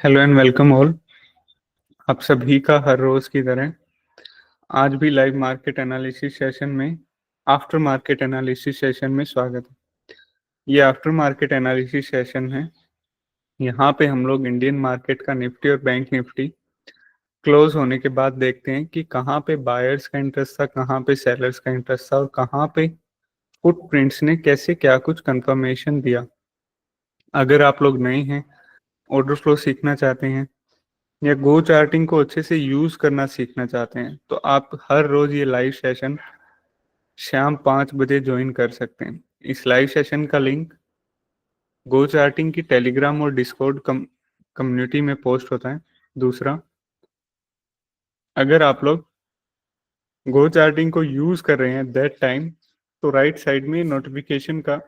Hello and welcome all. आप सभी का हर रोज की तरह आज भी लाइव मार्केट एनालिसिस सेशन में आफ्टर मार्केट एनालिसिस सेशन में स्वागत है। ये आफ्टर मार्केट एनालिसिस सेशन है। यहाँ पे हम लोग इंडियन मार्केट का निफ्टी और बैंक निफ्टी क्लोज होने के बाद देखते हैं कि कहाँ पे बायर्स का इंटरेस्ट था, कहाँ पे सेलर्स का इंटरेस्ट था और कहाँ पे फुटप्रिंट्स ने कैसे क्या कुछ कंफर्मेशन दिया। अगर आप लोग नए हैं, ऑर्डर फ्लो सीखना चाहते हैं या गो चार्टिंग को अच्छे से यूज करना सीखना चाहते हैं तो आप हर रोज ये लाइव सेशन शाम 5 बजे ज्वाइन कर सकते हैं। इस लाइव सेशन का लिंक गो चार्टिंग की टेलीग्राम और डिस्कॉर्ड कम्युनिटी में पोस्ट होता है। दूसरा, अगर आप लोग गो चार्टिंग को यूज कर रहे हैं दैट टाइम तो राइट साइड में नोटिफिकेशन का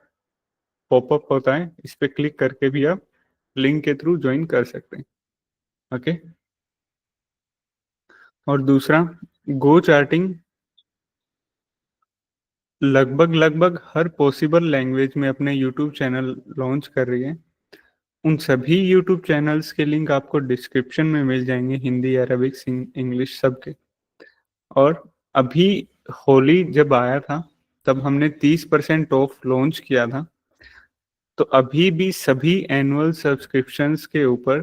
पॉपअप होता है, इस पर क्लिक करके भी आप लिंक के थ्रू ज्वाइन कर सकते हैं। ओके। और दूसरा, गो चार्टिंग लगभग हर पॉसिबल लैंग्वेज में अपने यूट्यूब चैनल लॉन्च कर रही है। उन सभी यूट्यूब चैनल्स के लिंक आपको डिस्क्रिप्शन में मिल जाएंगे, हिंदी, अरबिक, इंग्लिश सबके। और अभी होली जब आया था तब हमने 30% ऑफ लॉन्च किया था, तो अभी भी सभी एनुअल सब्सक्रिप्शंस के ऊपर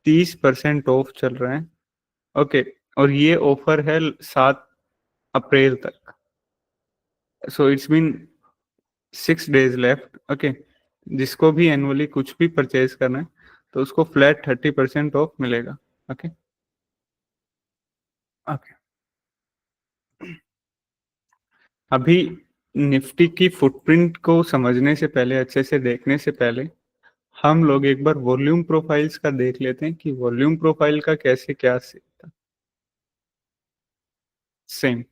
30% ऑफ चल रहा है। ओके। और ये ऑफर है 7 अप्रैल तक। So it's been 6 days left. Okay. जिसको भी एनुअली कुछ भी परचेज करना है तो उसको फ्लैट 30% ऑफ मिलेगा। ओके। ओके। अभी निफ्टी की फुटप्रिंट को समझने से पहले, अच्छे से देखने से पहले, हम लोग एक बार वॉल्यूम प्रोफाइल्स का देख लेते हैं कि वॉल्यूम प्रोफाइल का कैसे क्या था। सेम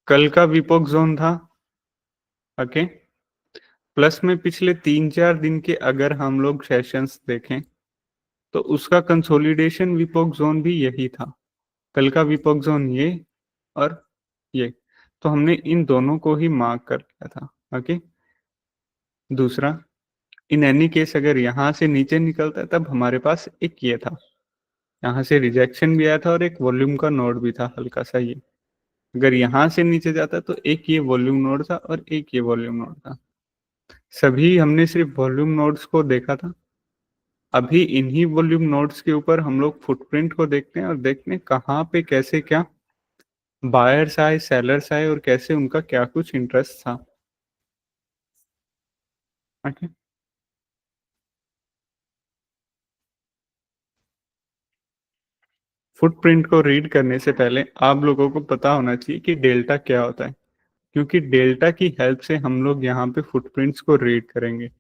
कल का विपोक जोन था। ओके। प्लस में पिछले 3-4 दिन के अगर हम लोग सेशंस देखें तो उसका कंसोलिडेशन विपोक जोन भी यही था। कल का विपोक जोन ये और ये, तो हमने इन दोनों को ही मार्क कर लिया था। ओके। दूसरा, इन एनी केस अगर यहाँ से नीचे निकलता है तब हमारे पास एक ये था, यहाँ से रिजेक्शन भी आया था और एक वॉल्यूम का नोड भी था हल्का सा ये। अगर यहाँ से नीचे जाता तो एक ये वॉल्यूम नोड था और एक ये वॉल्यूम नोड था। सभी हमने सिर्फ वॉल्यूम नोड्स को देखा था। अभी इन्हीं वॉल्यूम नोड्स के ऊपर हम लोग फुटप्रिंट को देखते हैं और देखते हैं कहाँ पे कैसे क्या बायर्स आए, सेलर्स आए और कैसे उनका क्या कुछ इंटरेस्ट था। ओके। फुटप्रिंट को रीड करने से पहले आप लोगों को पता होना चाहिए कि डेल्टा क्या होता है, क्योंकि डेल्टा की हेल्प से हम लोग यहाँ पे फुटप्रिंट्स को रीड करेंगे।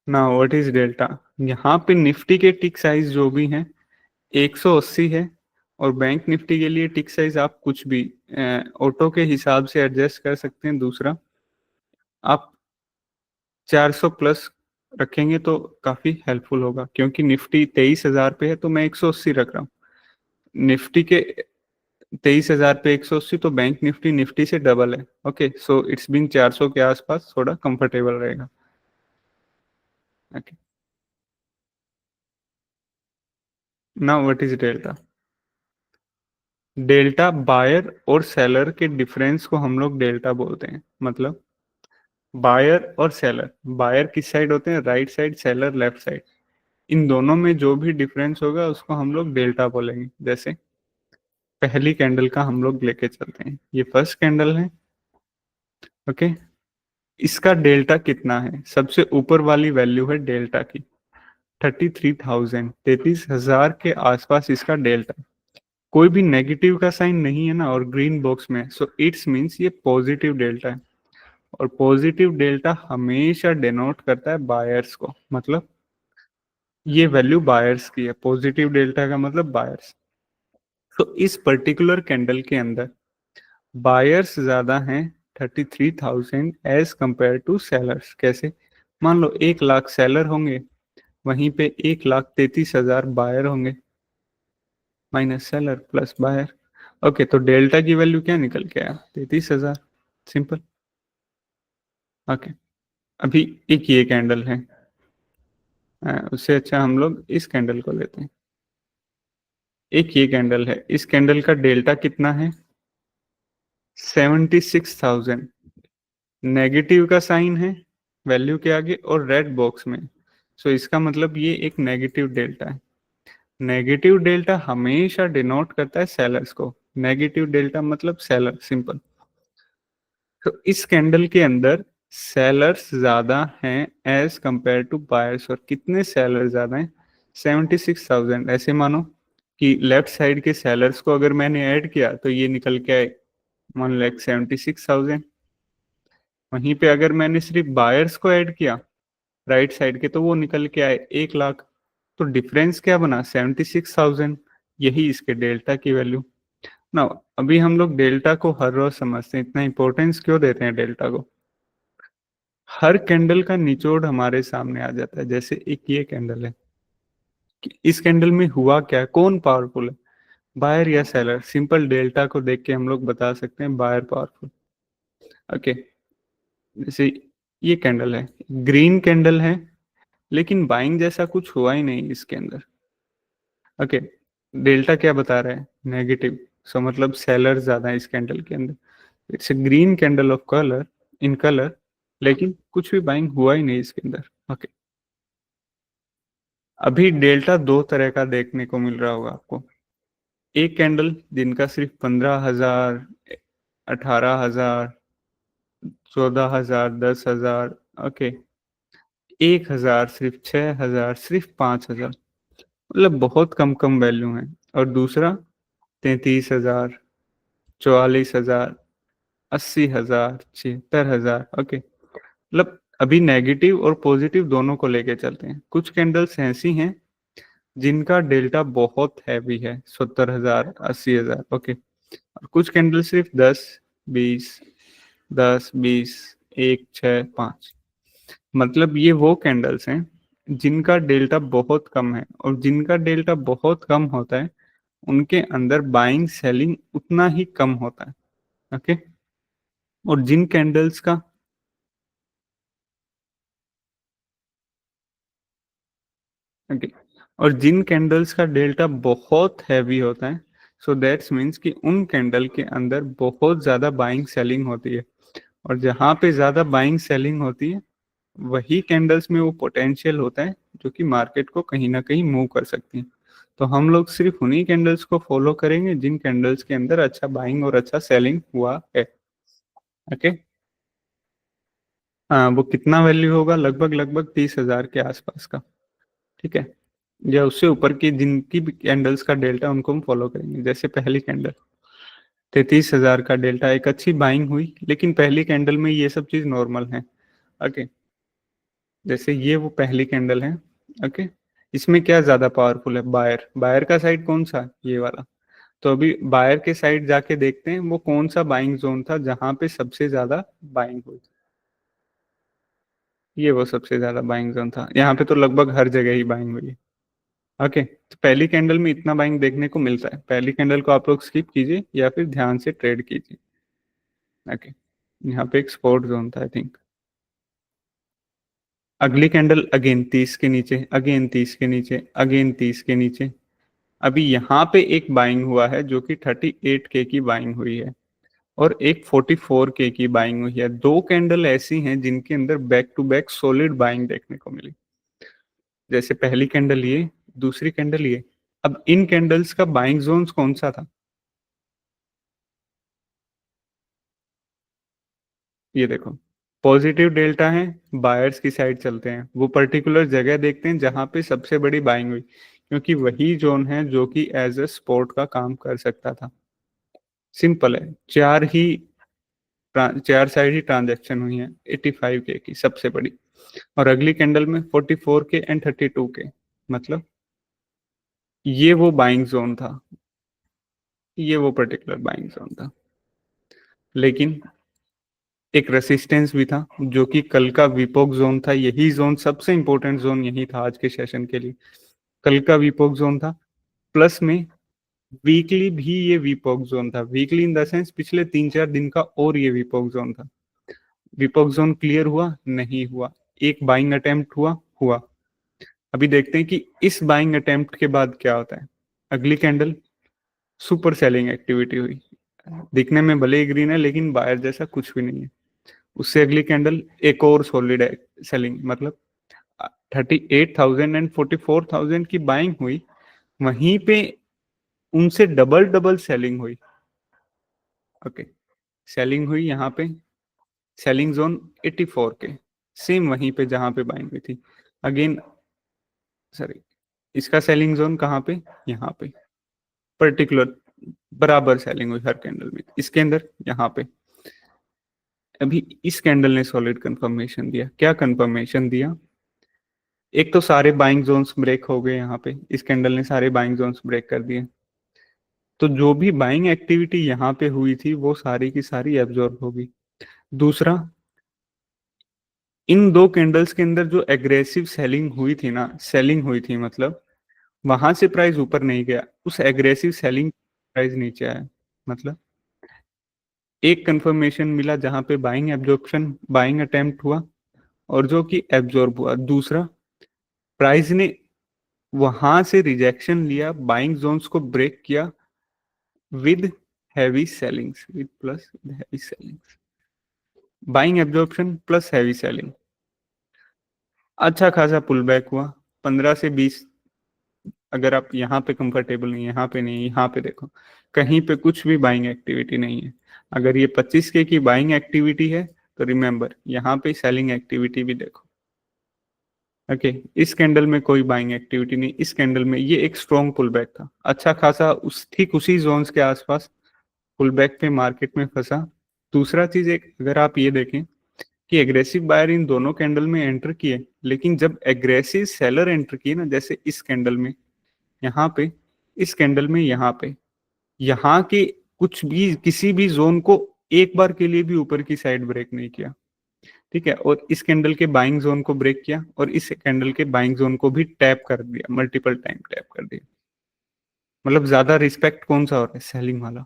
ना व्हाट इज डेल्टा? यहाँ पे निफ्टी के टिक साइज जो भी हैं 180 है, और बैंक निफ्टी के लिए टिक साइज आप कुछ भी ऑटो के हिसाब से एडजस्ट कर सकते हैं। दूसरा, आप 400 प्लस रखेंगे तो काफी हेल्पफुल होगा, क्योंकि निफ्टी 23,000 पे है तो मैं 180 रख रहा हूँ। निफ्टी के 23,000 पे 180 तो बैंक निफ्टी निफ्टी से डबल है। ओके, सो इट्स बीन 400 के आसपास थोड़ा कंफर्टेबल रहेगा। Okay. Now what is delta? Delta buyer और सेलर के डिफरेंस को हम लोग डेल्टा बोलते हैं। मतलब बायर और सेलर, बायर किस साइड होते हैं? Right side, seller left side. इन दोनों में जो भी डिफरेंस होगा उसको हम लोग डेल्टा बोलेंगे। जैसे पहली कैंडल का हम लोग लेके चलते हैं, ये फर्स्ट कैंडल है। ओके। इसका डेल्टा कितना है? सबसे ऊपर वाली वैल्यू है डेल्टा की 33,000, 33,000 के आसपास इसका डेल्टा। कोई भी नेगेटिव का साइन नहीं है ना, और ग्रीन बॉक्स में, सो इट्स मीन्स ये पॉजिटिव डेल्टा है। और पॉजिटिव डेल्टा हमेशा डिनोट करता है बायर्स को, मतलब ये वैल्यू बायर्स की है। पॉजिटिव डेल्टा का मतलब बायर्स। तो इस पर्टिकुलर कैंडल के अंदर बायर्स ज्यादा हैं 33,000 एज कंपेयर टू सेलर्स। कैसे? मान लो 1 लाख सेलर होंगे, वहीं पे 1,33,000 बायर होंगे, minus seller plus buyer. Okay, तो डेल्टा की वैल्यू क्या निकल के आया? 33,000। सिंपल। ओके। अभी एक ये कैंडल है, उससे अच्छा हम लोग इस कैंडल को लेते हैं। एक ये कैंडल है, इस कैंडल का डेल्टा कितना है? 76,000। नेगेटिव का साइन है वैल्यू के आगे और रेड बॉक्स में, सो इसका मतलब ये एक नेगेटिव डेल्टा है। नेगेटिव डेल्टा हमेशा डिनोट करता है सेलर्स को। नेगेटिव डेल्टा मतलब सेलर, सिंपल। तो इस कैंडल के अंदर सेलर्स ज्यादा हैं एज कंपेयर टू बायर्स। और कितने सेलर ज्यादा हैं? 76,000। ऐसे मानो कि लेफ्ट साइड के सेलर्स को अगर मैंने ऐड किया तो ये निकल के आए 1,76,000। वहीं पे अगर मैंने सिर्फ बायर्स को ऐड किया राइट साइड के तो वो निकल के आए 1,00,000। तो डिफरेंस क्या बना? 76,000। यही इसके डेल्टा की वैल्यू ना। अभी हम लोग डेल्टा को हर रोज समझते हैं, इतना इंपॉर्टेंस क्यों देते हैं डेल्टा को? हर कैंडल का निचोड़ हमारे सामने आ जाता है। जैसे एक ये कैंडल है, कि इस कैंडल में हुआ क्या, कौन पावरफुल है, बायर या सेलर? सिंपल डेल्टा को देख के हम लोग बता सकते हैं बायर पावरफुल। ओके, जैसे ये कैंडल है, ग्रीन कैंडल है, लेकिन बाइंग जैसा कुछ हुआ ही नहीं इसके अंदर। ओके, डेल्टा क्या बता रहा है? नेगेटिव। सो मतलब सेलर ज्यादा है इस कैंडल के अंदर। It's a green candle of colour, in colour, लेकिन कुछ भी बाइंग हुआ ही नहीं इसके अंदर। ओके, अभी डेल्टा दो तरह का देखने को मिल रहा होगा आपको। एक कैंडल जिनका सिर्फ 15,000, 18,000, 14,000, 10,000, ओके, 1,000, सिर्फ 6,000, सिर्फ 5,000, मतलब बहुत कम कम वैल्यू है। और दूसरा 33,000, 44,000, 80,000, 76,000। ओके, मतलब अभी नेगेटिव और पॉजिटिव दोनों को लेके चलते हैं। कुछ कैंडल्स ऐसी हैं जिनका डेल्टा बहुत हैवी है, 70,000, 80,000। ओके, और कुछ कैंडल सिर्फ 10, 20, 10, 20, 1, 6, 5। मतलब ये वो कैंडल्स हैं जिनका डेल्टा बहुत कम है, और जिनका डेल्टा बहुत कम होता है उनके अंदर बाइंग सेलिंग उतना ही कम होता है। ओके, और जिन कैंडल्स का, ओके, और जिन कैंडल्स का डेल्टा बहुत हैवी होता है, सो दैट्स मीन्स कि उन कैंडल के अंदर बहुत ज़्यादा बाइंग सेलिंग होती है। और जहाँ पे ज़्यादा बाइंग सेलिंग होती है वही कैंडल्स में वो पोटेंशियल होता है जो कि मार्केट को कहीं ना कहीं मूव कर सकती हैं। तो हम लोग सिर्फ उन्हीं कैंडल्स को फॉलो करेंगे जिन कैंडल्स के अंदर अच्छा बाइंग और अच्छा सेलिंग हुआ है। ओके, हाँ, वो कितना वैल्यू होगा? लगभग लगभग 30,000 के आसपास का। ठीक है, या उससे ऊपर की जिनकी भी कैंडल्स का डेल्टा उनको हम फॉलो करेंगे। जैसे पहली कैंडल 33,000 का डेल्टा, एक अच्छी बाइंग हुई, लेकिन पहली कैंडल में ये सब चीज नॉर्मल है। ओके, जैसे ये वो पहली कैंडल है। ओके, इसमें क्या ज्यादा पावरफुल है? बायर। बायर का साइड कौन सा? ये वाला। तो अभी बायर के साइड जाके देखते हैं वो कौन सा बाइंग जोन था जहां पे सबसे ज्यादा बाइंग हुई। ये वो सबसे ज्यादा बाइंग जोन था, यहाँ पे तो लगभग हर जगह ही बाइंग हुई है। ओके, तो पहली कैंडल में इतना बाइंग देखने को मिलता है। पहली कैंडल को आप लोग स्किप कीजिए या फिर ध्यान से ट्रेड कीजिए। ओके, यहाँ पे एक सपोर्ट जोन था आई थिंक। अगली कैंडल अगेन 30 के नीचे, अगेन 30 के नीचे, अगेन 30 के नीचे। अभी यहाँ पे एक बाइंग हुआ है जो कि 38K की बाइंग हुई है, और एक 44K की बाइंग हुई है। दो कैंडल ऐसी हैं जिनके अंदर back to back solid buying देखने को मिली। जैसे पहली कैंडल ये, दूसरी कैंडल ये। अब इन कैंडल्स का बाइंग जोन्स कौन सा था? ये देखो, पॉजिटिव डेल्टा है, बायर्स की साइड चलते हैं, वो पर्टिकुलर जगह देखते हैं जहां पे सबसे बड़ी बाइंग हुई, क्योंकि वही जोन है जो कि एज अ सपोर्ट का काम कर सकता था। सिंपल है, चार साइड ही ट्रांजेक्शन हुई है 85K की सबसे बड़ी, और अगली कैंडल में 44K एंड 32K। मतलब ये वो बाइंग जोन था, ये वो पर्टिकुलर बाइंग जोन था। लेकिन एक रेसिस्टेंस भी था जो कि कल का विपोक जोन था। यही जोन सबसे इंपॉर्टेंट जोन यही था आज के सेशन के लिए। कल का विपोक जोन था, प्लस में वीकली भी ये विपोक जोन था। वीकली इन द सेंस पिछले 3-4 दिन का, और ये विपोक जोन था। विपोक जोन क्लियर हुआ, नहीं हुआ। एक बाइंग अटेम्प्ट हुआ, हुआ। अभी देखते हैं कि इस बाइंग अटेम्प्ट के बाद क्या होता है। अगली कैंडल सुपर सेलिंग एक्टिविटी हुई, दिखने में भले ही ग्रीन है लेकिन बायर जैसा कुछ भी नहीं है। उससे अगली कैंडल एक और सॉलिड सेलिंग, मतलब 38,000 एंड 44,000 की बाइंग हुई, वहीं पे उनसे डबल डबल सेलिंग हुई। ओके, सेलिंग हुई यहाँ पे, सेलिंग जोन 84 के, सेम वहीं पे जहां पे बाइंग हुई थी। अगेन सॉरी, इसका सेलिंग जोन कहाँ पे, यहाँ पे पर्टिकुलर बराबर सेलिंग हुई हर कैंडल में, इसके अंदर यहाँ पे। अभी इस कैंडल ने सॉलिड कंफर्मेशन दिया, क्या कंफर्मेशन दिया, एक तो सारे बाइंग जोन्स ब्रेक हो गए, यहाँ पे इस कैंडल ने सारे बाइंग जोन्स ब्रेक कर दिए, तो जो भी बाइंग एक्टिविटी यहाँ पे हुई थी वो सारी की सारी एब्जॉर्ब होगी। दूसरा, इन दो कैंडल्स के अंदर जो एग्रेसिव सेलिंग हुई थी ना, सेलिंग हुई थी मतलब वहां से प्राइस ऊपर नहीं गया, उस एग्रेसिव सेलिंग प्राइस नीचे आया। मतलब एक कंफर्मेशन मिला जहां पे बाइंग एब्जॉर्प्शन, बाइंग अटेम्प्ट हुआ और जो कि एब्जॉर्ब हुआ। दूसरा, प्राइस ने वहां से रिजेक्शन लिया, बाइंग जोन्स को ब्रेक किया with heavy ceilings, with plus heavy ceilings, buying absorption plus heavy selling. अच्छा खासा पुल बैक हुआ 15 से 20। अगर आप यहाँ पे कंफर्टेबल नहीं, यहाँ पे नहीं, यहाँ पे देखो कहीं पे कुछ भी बाइंग एक्टिविटी नहीं है। अगर ये 25K की बाइंग एक्टिविटी है तो रिमेंबर यहाँ पे सेलिंग एक्टिविटी भी देखो। ओके, इस कैंडल में कोई बाइंग एक्टिविटी नहीं, इस कैंडल में ये एक स्ट्रॉन्ग पुल बैक था, अच्छा खासा उस ठीक उसी जोन्स के आसपास पुल बैक पे मार्केट में फंसा। दूसरा चीज, एक अगर आप ये देखें कि एग्रेसिव बायर इन दोनों कैंडल में एंटर किए, लेकिन जब एग्रेसिव सेलर एंटर किए ना, जैसे इस कैंडल में यहाँ पे, इस कैंडल में यहाँ पे, यहाँ के कुछ भी किसी भी जोन को एक बार के लिए भी ऊपर की साइड ब्रेक नहीं किया, ठीक है। और इस कैंडल के बाइंग जोन को ब्रेक किया और इस कैंडल के बाइंग जोन को भी टैप कर दिया, मल्टीपल टाइम टैप कर दिया। मतलब ज्यादा रिस्पेक्ट कौन सा हो रहा है, सेलिंग वाला।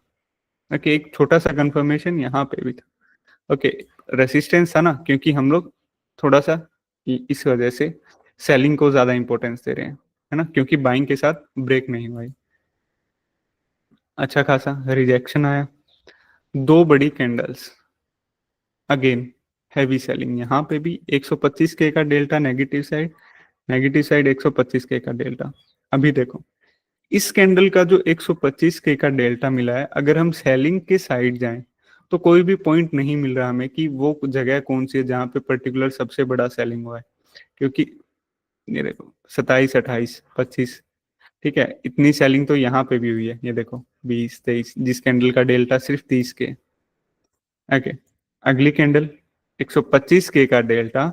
ओके, एक छोटा सा कंफर्मेशन यहाँ पे भी था। ओके, रेसिस्टेंस था ना, क्योंकि हम लोग थोड़ा सा इस वजह से सेलिंग को ज्यादा इंपॉर्टेंस दे रहे हैं, है ना, क्योंकि बाइंग के साथ ब्रेक नहीं हुआ। अच्छा खासा रिजेक्शन आया, दो बड़ी कैंडल्स, अगेन हैवी सेलिंग, यहाँ पे भी 125K का delta negative side, negative side 125K का डेल्टा। अभी देखो इस कैंडल का जो 125K का डेल्टा मिला है, अगर हम सेलिंग के साइड जाएं तो कोई भी पॉइंट नहीं मिल रहा हमें कि वो जगह कौन सी है जहां पे पर्टिकुलर सबसे बड़ा सेलिंग हुआ है, क्योंकि ये देखो 27, 28, 25, ठीक है, इतनी सेलिंग तो यहाँ पे भी हुई है, ये देखो 20, 23, जिस कैंडल का डेल्टा सिर्फ 30K। ओके, अगली कैंडल 125K का डेल्टा।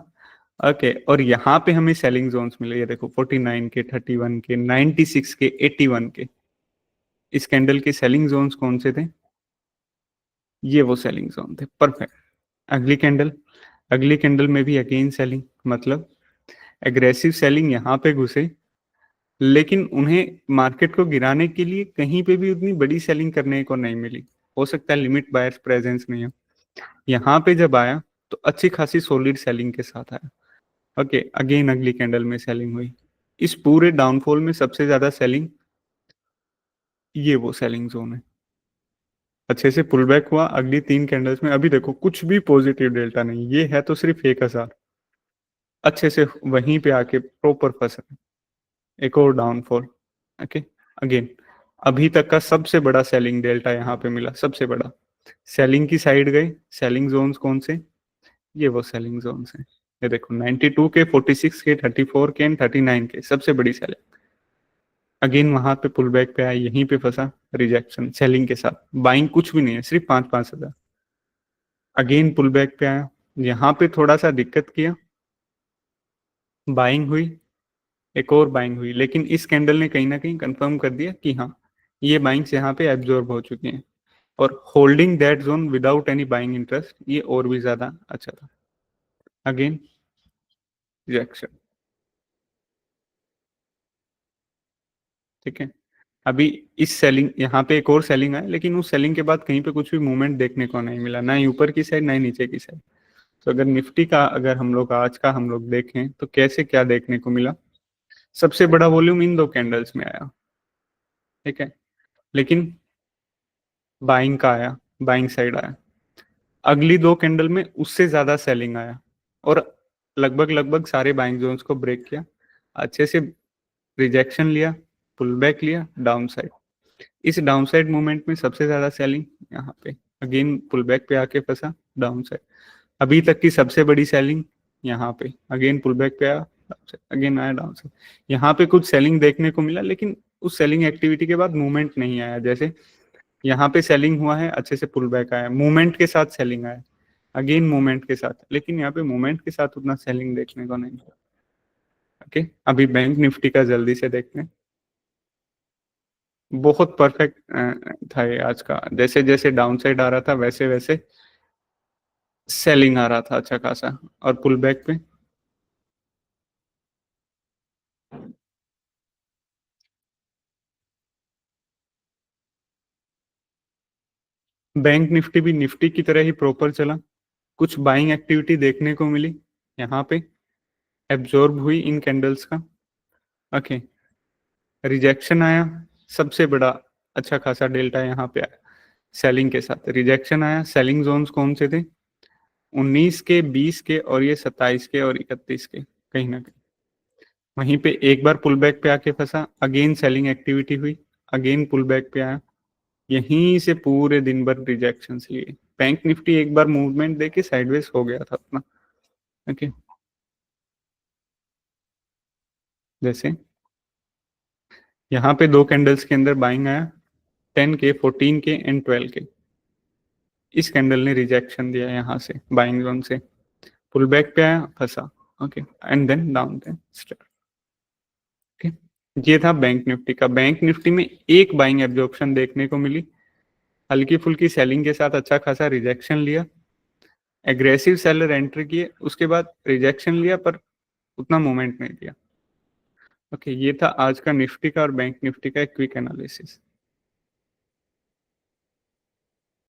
ओके, और यहाँ पे हमें सेलिंग जोन्स मिले, ये देखो 49K, 31K, 96K, 81K। इस कैंडल के सेलिंग जोन्स कौन से थे, ये वो सेलिंग जोन थे, परफेक्ट। अगली कैंडल, अगली कैंडल में भी अगेन सेलिंग, मतलब एग्रेसिव सेलिंग यहाँ पे घुसे, लेकिन उन्हें मार्केट को गिराने के लिए कहीं पे भी उतनी बड़ी सेलिंग करने को नहीं मिली। हो सकता है लिमिट बायर्स प्रेजेंस नहीं हो। यहाँ पे जब आया तो अच्छी खासी सॉलिड सेलिंग के साथ आया। ओके, अगेन अगली कैंडल में सेलिंग हुई। इस पूरे डाउनफॉल में सबसे ज्यादा सेलिंग, ये वो सेलिंग जोन है। अच्छे से पुल बैक हुआ अगली 3 कैंडल्स में। अभी देखो कुछ भी पॉजिटिव डेल्टा नहीं, ये है तो सिर्फ 1,000, अच्छे से वहीं पे आके प्रॉपर फंसा, एक और डाउनफॉल। ओके, अगेन अभी तक का सबसे बड़ा सेलिंग डेल्टा यहाँ पे मिला, सबसे बड़ा। सेलिंग की साइड गए, सेलिंग जोन्स कौन से, ये वो सेलिंग जोन्स हैं। ये देखो 92K, 46K, 34K and 39K, सबसे बड़ी सेलिंग। अगेन वहां पे पुल बैक पे आया, यहीं पे फंसा, रिजेक्शन सेलिंग के साथ, बाइंग कुछ भी नहीं है, सिर्फ 5-5 हजार। अगेन पुल बैक पे आया, यहाँ पे थोड़ा सा दिक्कत किया, बाइंग हुई, एक और बाइंग हुई, लेकिन इस कैंडल ने कहीं ना कहीं कंफर्म कर दिया कि हाँ ये बाइंग्स यहाँ पे एब्जॉर्ब हो चुकी हैं, और holding that zone without any buying interest, ये और भी ज्यादा अच्छा था। अगेन रिजेक्शन, ठीक है। अभी इस सेलिंग, यहाँ पे एक और सेलिंग है, लेकिन उस सेलिंग के बाद कहीं पे कुछ भी मूवमेंट देखने को नहीं मिला, ना ही ऊपर की साइड ना ही नीचे की साइड। तो अगर निफ्टी का अगर हम लोग आज का हम लोग देखें तो कैसे क्या देखने को मिला, सबसे बड़ा वॉल्यूम इन दो कैंडल्स में आया, ठीक है, लेकिन बाइंग का आया, बाइंग साइड आया। अगली दो कैंडल में उससे ज्यादा सेलिंग आया और लगभग लगभग सारे बाइंग जोन्स को ब्रेक किया, अच्छे से रिजेक्शन लिया, पुल बैक लिया डाउन साइड। इस डाउन साइड मूवमेंट में सबसे ज्यादा सेलिंग यहाँ पे, अगेन पुल बैक पे आके फंसा डाउन साइड। अभी तक की सबसे बड़ी सेलिंग यहाँ पे, अगेन पुल बैक पे आया, अगेन आया डाउन साइड। यहाँ पे कुछ सेलिंग देखने को मिला, लेकिन उस सेलिंग एक्टिविटी के बाद मूवमेंट नहीं आया। जैसे यहाँ पे सेलिंग हुआ है, अच्छे से पुल बैक आया, मूवमेंट के साथ सेलिंग आया, अगेन मूवमेंट के साथ, लेकिन यहाँ पे मूवमेंट के साथ उतना सेलिंग देखने को नहीं मिला। ओके, अभी बैंक निफ्टी का जल्दी से देखते हैं। बहुत परफेक्ट था ये आज का, जैसे जैसे डाउन साइड आ रहा था वैसे वैसे सेलिंग आ रहा था अच्छा खासा, और पुल बैक पे बैंक निफ्टी भी निफ्टी की तरह ही प्रॉपर चला, कुछ बाइंग एक्टिविटी देखने को मिली, यहाँ पे एब्जॉर्ब हुई इन कैंडल्स का। ओके, रिजेक्शन आया, सबसे बड़ा अच्छा खासा डेल्टा यहाँ पे आया, सेलिंग के साथ रिजेक्शन आया। सेलिंग जोन्स कौन से थे, 19 के, 20 के, और ये 27 के और 31 के, कहीं ना कहीं वहीं पे एक बार पुल बैक पे आके फंसा, अगेन सेलिंग एक्टिविटी हुई, अगेन पुल बैक पे आया, यहीं से पूरे दिन भर रिजेक्शन लिए। बैंक निफ्टी एक बार मूवमेंट देके साइडवेज हो गया था अपना। ओके, जैसे यहाँ पे दो कैंडल्स के अंदर बाइंग आया, 10 के, 14 के एंड 12 के। इस कैंडल ने रिजेक्शन दिया यहाँ से बाइंग जोन से, पुल बैक पे आया, फंसा। Okay, and then down start. Okay, ये था बैंक निफ्टी का। बैंक निफ्टी में एक बाइंग एब्जॉर्प्शन देखने को मिली, हल्की फुल्की सेलिंग के साथ अच्छा खासा रिजेक्शन लिया, एग्रेसिव सेलर एंट्री किए, उसके बाद रिजेक्शन लिया पर उतना मूवमेंट नहीं दिया। ओके, ये था आज का निफ्टी का और बैंक निफ्टी का एक क्विक एनालिसिस।